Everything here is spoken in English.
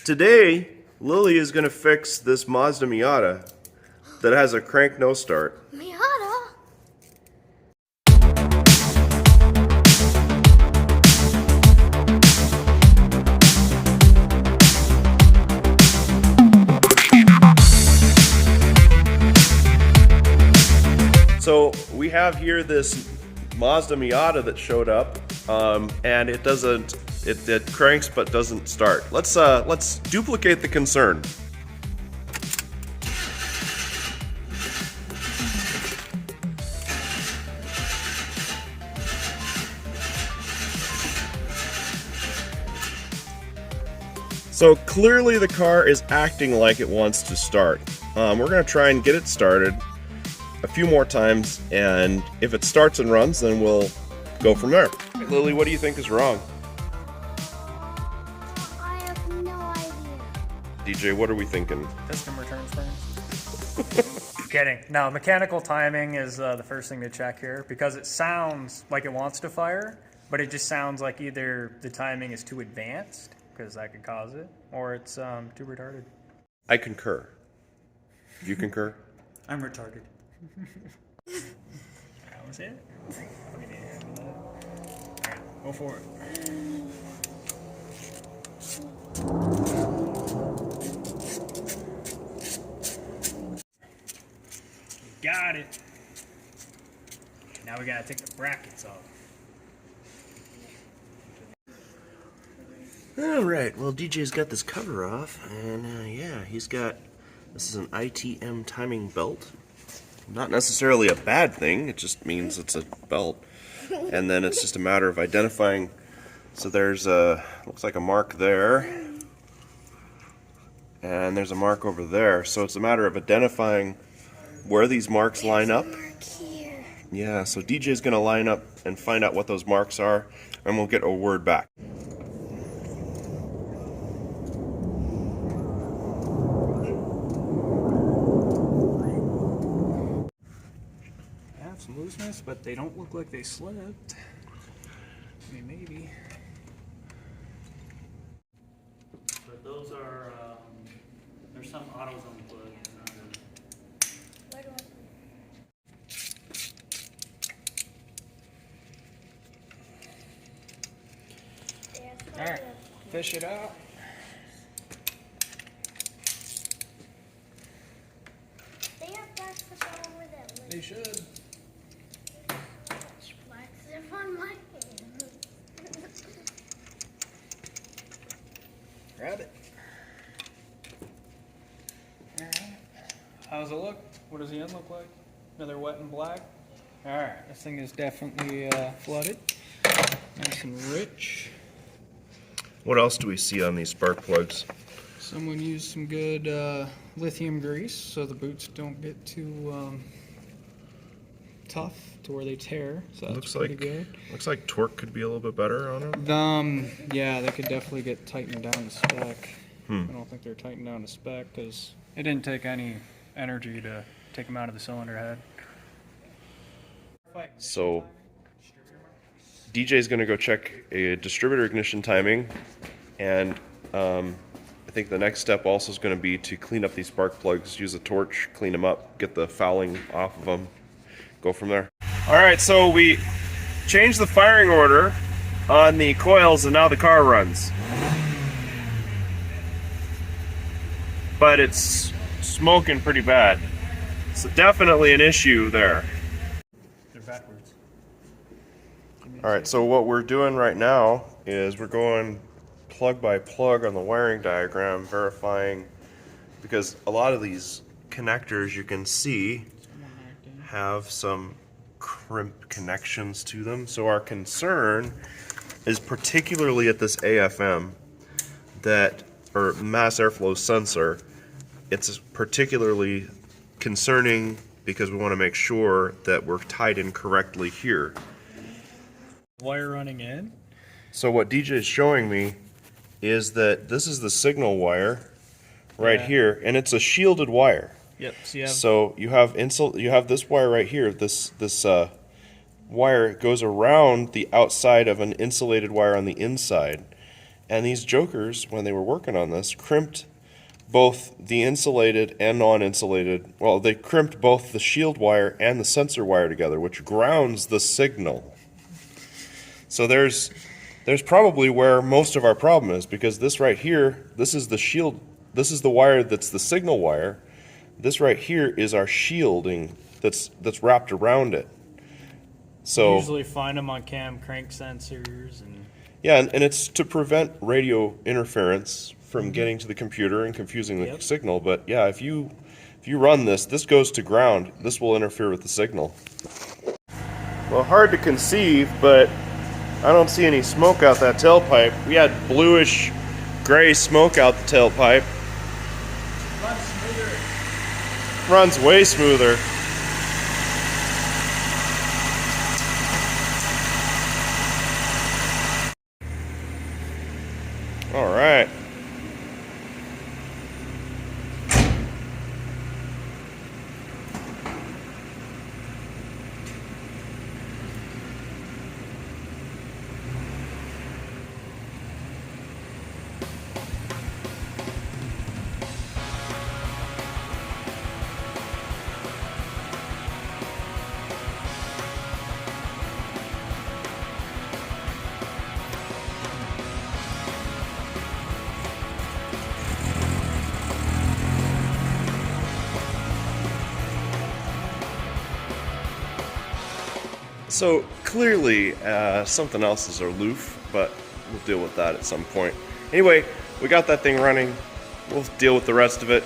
Today, Lily is going to fix this Mazda Miata that has a crank no start. Miata? So we have here this Mazda Miata that showed up, and it doesn't. It cranks but doesn't start. Let's duplicate the concern. So clearly the car is acting like it wants to start. We're gonna try and get it started a few more times, and if it starts and runs, then we'll go from there. Lily, what do you think is wrong? I have no idea. DJ, what are we thinking? Piston return springs. Kidding. No, mechanical timing is the first thing to check here because it sounds like it wants to fire, but it just sounds like either the timing is too advanced, because that could cause it, or it's too retarded. I concur. You concur? I'm retarded. That was it. Alright, go for it. Got it. Now we gotta take the brackets off. Alright, well DJ's got this cover off, and yeah, he's got, this is an ITM timing belt. Not necessarily a bad thing, it just means it's a belt. And then it's just a matter of identifying, so there's a, looks like a mark there, and there's a mark over there, so it's a matter of identifying where these marks line up. Yeah, so DJ's gonna line up and find out what those marks are, and we'll get a word back. Some looseness, but they don't look like they slipped. I mean, maybe. But those are, there's some autos on the plug. Alright, fish it out. They have bags to go over them. They should. On my hand. Grab it. Alright. How's it look? What does the end look like? Another wet and black? Alright, this thing is definitely flooded. Nice and rich. What else do we see on these spark plugs? Someone used some good lithium grease so the boots don't get too tough to where they tear, so that's pretty good. Looks like torque could be a little bit better on them. Yeah, they could definitely get tightened down to spec. I don't think they're tightened down to spec because it didn't take any energy to take them out of the cylinder head. So DJ's gonna go check a distributor ignition timing, and I think the next step also is gonna be to clean up these spark plugs, use a torch, clean them up, get the fouling off of them, go from there. Alright, so we changed the firing order on the coils and now the car runs. But it's smoking pretty bad. So definitely an issue there. They're backwards. Alright, so what we're doing right now is we're going plug by plug on the wiring diagram, verifying, because a lot of these connectors you can see have some crimp connections to them. So our concern is particularly at this AFM, that, or mass airflow sensor, it's particularly concerning because we want to make sure that we're tied in correctly here. Wire running in? So what DJ is showing me is that this is the signal wire right here, and it's a shielded wire. Yep. So you have this wire right here. This wire goes around the outside of an insulated wire on the inside, And these jokers, when they were working on this, crimped both the insulated and non-insulated. Well, they crimped both the shield wire and the sensor wire together, which grounds the signal. So there's probably where most of our problem is, because this right here, this is the shield, this is the wire that's the signal wire. This right here is our shielding that's wrapped around it. So Usually find them on cam crank sensors and yeah, and it's to prevent radio interference from getting to the computer and confusing the signal. But yeah, if you run this goes to ground. This will interfere with the signal. Well, hard to conceive, but I don't see any smoke out that tailpipe. We had bluish gray smoke out the tailpipe. Runs way smoother. All right. So clearly something else is aloof, but we'll deal with that at some point. Anyway, we got that thing running. We'll deal with the rest of it